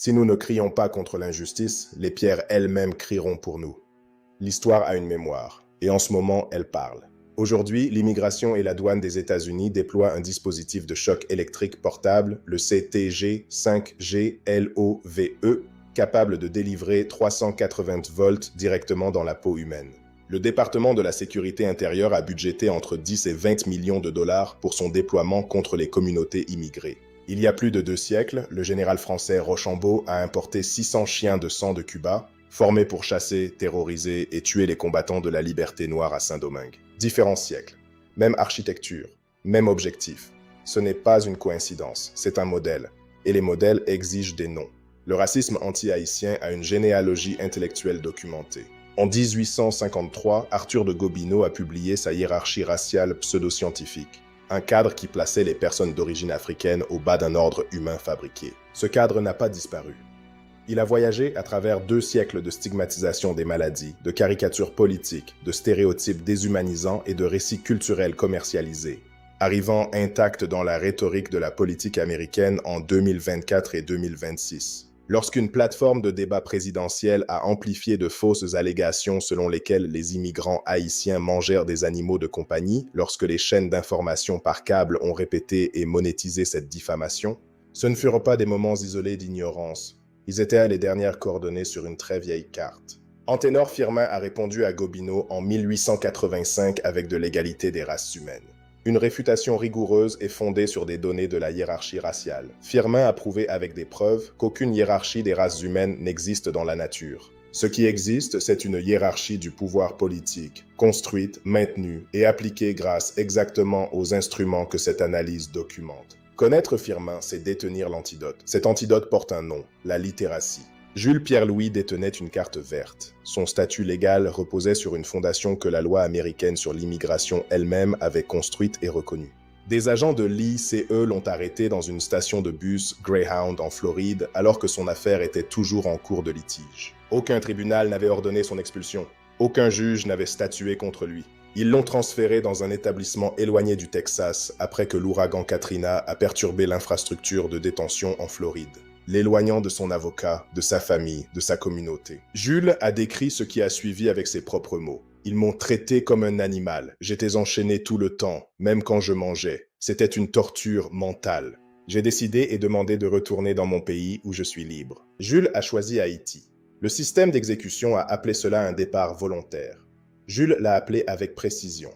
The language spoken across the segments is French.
Si nous ne crions pas contre l'injustice, les pierres elles-mêmes crieront pour nous. L'histoire a une mémoire, et en ce moment, elle parle. Aujourd'hui, l'immigration et la douane des États-Unis déploient un dispositif de choc électrique portable, le CTG-5G-LOVE, capable de délivrer 380 volts directement dans la peau humaine. Le département de la sécurité intérieure a budgété entre 10 et 20 millions de dollars pour son déploiement contre les communautés immigrées. Il y a plus de 2 siècles, le général français Rochambeau a importé 600 chiens de sang de Cuba, formés pour chasser, terroriser et tuer les combattants de la liberté noire à Saint-Domingue. Différents siècles, même architecture, même objectif. Ce n'est pas une coïncidence, c'est un modèle. Et les modèles exigent des noms. Le racisme anti-haïtien a une généalogie intellectuelle documentée. En 1853, Arthur de Gobineau a publié sa hiérarchie raciale pseudo-scientifique, un cadre qui plaçait les personnes d'origine africaine au bas d'un ordre humain fabriqué. Ce cadre n'a pas disparu. Il a voyagé à travers 2 siècles de stigmatisation des maladies, de caricatures politiques, de stéréotypes déshumanisants et de récits culturels commercialisés, arrivant intact dans la rhétorique de la politique américaine en 2024 et 2026. Lorsqu'une plateforme de débat présidentielle a amplifié de fausses allégations selon lesquelles les immigrants haïtiens mangèrent des animaux de compagnie, lorsque les chaînes d'information par câble ont répété et monétisé cette diffamation, ce ne furent pas des moments isolés d'ignorance. Ils étaient les dernières coordonnées sur une très vieille carte. Anténor Firmin a répondu à Gobineau en 1885 avec de l'égalité des races humaines. Une réfutation rigoureuse est fondée sur des données de la hiérarchie raciale. Firmin a prouvé avec des preuves qu'aucune hiérarchie des races humaines n'existe dans la nature. Ce qui existe, c'est une hiérarchie du pouvoir politique, construite, maintenue et appliquée grâce exactement aux instruments que cette analyse documente. Connaître Firmin, c'est détenir l'antidote. Cet antidote porte un nom, la littératie. Jules Pierre-Louis détenait une carte verte. Son statut légal reposait sur une fondation que la loi américaine sur l'immigration elle-même avait construite et reconnue. Des agents de l'ICE l'ont arrêté dans une station de bus Greyhound en Floride alors que son affaire était toujours en cours de litige. Aucun tribunal n'avait ordonné son expulsion. Aucun juge n'avait statué contre lui. Ils l'ont transféré dans un établissement éloigné du Texas après que l'ouragan Katrina a perturbé l'infrastructure de détention en Floride, l'éloignant de son avocat, de sa famille, de sa communauté. Jules a décrit ce qui a suivi avec ses propres mots. Ils m'ont traité comme un animal. J'étais enchaîné tout le temps, même quand je mangeais. C'était une torture mentale. J'ai décidé et demandé de retourner dans mon pays où je suis libre. Jules a choisi Haïti. Le système d'exécution a appelé cela un départ volontaire. Jules l'a appelé avec précision.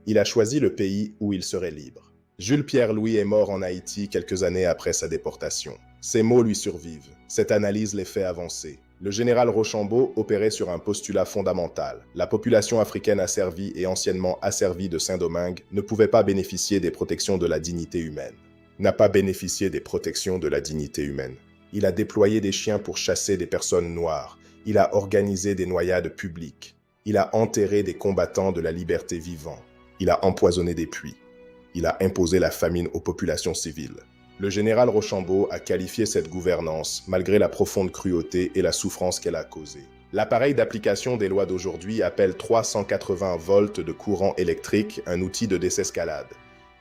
Il a choisi le pays où il serait libre. Jules Pierre-Louis est mort en Haïti quelques années après sa déportation. Ces mots lui survivent. Cette analyse les fait avancer. Le général Rochambeau opérait sur un postulat fondamental. La population africaine asservie et anciennement asservie de Saint-Domingue ne pouvait pas bénéficier des protections de la dignité humaine. N'a pas bénéficié des protections de la dignité humaine. Il a déployé des chiens pour chasser des personnes noires. Il a organisé des noyades publiques. Il a enterré des combattants de la liberté vivants. Il a empoisonné des puits. Il a imposé la famine aux populations civiles. Le général Rochambeau a qualifié cette gouvernance, malgré la profonde cruauté et la souffrance qu'elle a causée. L'appareil d'application des lois d'aujourd'hui appelle 380 volts de courant électrique un outil de désescalade.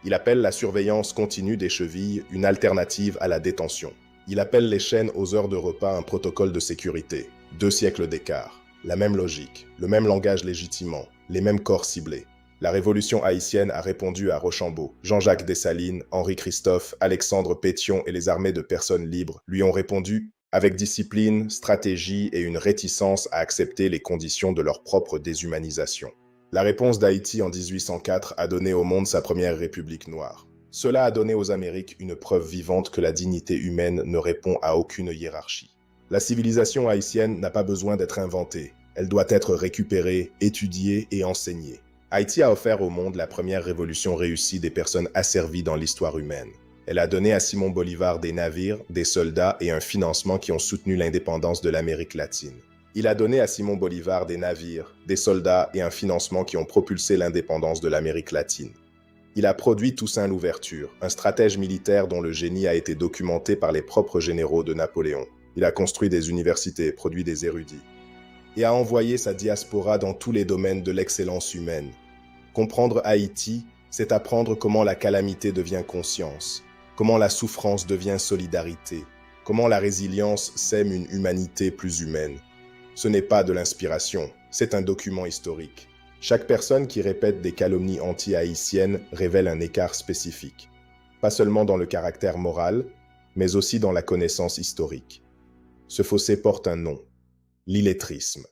Il appelle la surveillance continue des chevilles une alternative à la détention. Il appelle les chaînes aux heures de repas un protocole de sécurité. 2 siècles d'écart. La même logique, le même langage légitimant, les mêmes corps ciblés. La révolution haïtienne a répondu à Rochambeau. Jean-Jacques Dessalines, Henri Christophe, Alexandre Pétion et les armées de personnes libres lui ont répondu avec discipline, stratégie et une réticence à accepter les conditions de leur propre déshumanisation. La réponse d'Haïti en 1804 a donné au monde sa première république noire. Cela a donné aux Amériques une preuve vivante que la dignité humaine ne répond à aucune hiérarchie. La civilisation haïtienne n'a pas besoin d'être inventée. Elle doit être récupérée, étudiée et enseignée. Haïti a offert au monde la première révolution réussie des personnes asservies dans l'histoire humaine. Elle a donné à Simon Bolivar des navires, des soldats et un financement qui ont soutenu l'indépendance de l'Amérique latine. Il a donné à Simon Bolivar des navires, des soldats et un financement qui ont propulsé l'indépendance de l'Amérique latine. Il a produit Toussaint Louverture, un stratège militaire dont le génie a été documenté par les propres généraux de Napoléon. Il a construit des universités, produit des érudits. Et a envoyé sa diaspora dans tous les domaines de l'excellence humaine. Comprendre Haïti, c'est apprendre comment la calamité devient conscience, comment la souffrance devient solidarité, Comment la résilience sème une humanité plus humaine. Ce n'est pas de l'inspiration, c'est un document historique. Chaque personne qui répète des calomnies anti-haïtiennes révèle un écart spécifique. Pas seulement dans le caractère moral, mais aussi dans la connaissance historique. Ce fossé porte un nom, l'illettrisme.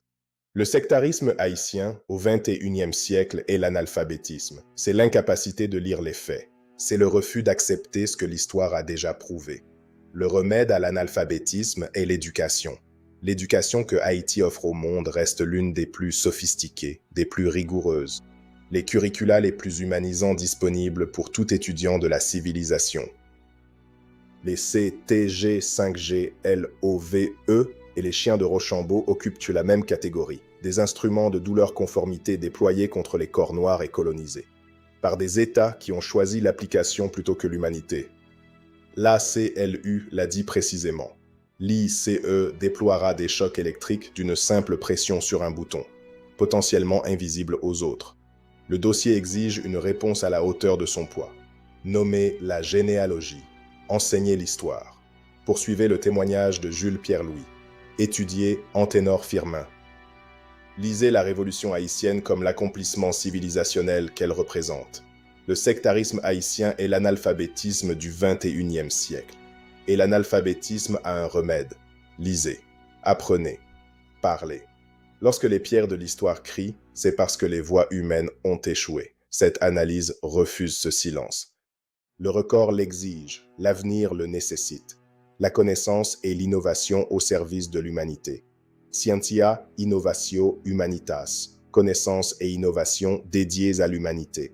Le sectarisme haïtien au XXIe siècle est l'analphabétisme. C'est l'incapacité de lire les faits. C'est le refus d'accepter ce que l'histoire a déjà prouvé. Le remède à l'analphabétisme est l'éducation. L'éducation que Haïti offre au monde reste l'une des plus sophistiquées, des plus rigoureuses. Les curricula les plus humanisants disponibles pour tout étudiant de la civilisation. Les CTG, 5G, LOVE et les chiens de Rochambeau occupent la même catégorie, des instruments de douleur-conformité déployés contre les corps noirs et colonisés, par des États qui ont choisi l'application plutôt que l'humanité. L'ACLU l'a dit précisément. L'ICE déploiera des chocs électriques d'une simple pression sur un bouton, potentiellement invisible aux autres. Le dossier exige une réponse à la hauteur de son poids. Nommez la généalogie. Enseignez l'histoire. Poursuivez le témoignage de Jules Pierre-Louis. Étudiez Anténor Firmin. Lisez la révolution haïtienne comme l'accomplissement civilisationnel qu'elle représente. Le sectarisme haïtien est l'analphabétisme du XXIe siècle. Et l'analphabétisme a un remède. Lisez, apprenez, parlez. Lorsque les pierres de l'histoire crient, c'est parce que les voix humaines ont échoué. Cette analyse refuse ce silence. Le record l'exige, l'avenir le nécessite. La connaissance et l'innovation au service de l'humanité. Scientia innovatio humanitas, connaissance et innovation dédiées à l'humanité.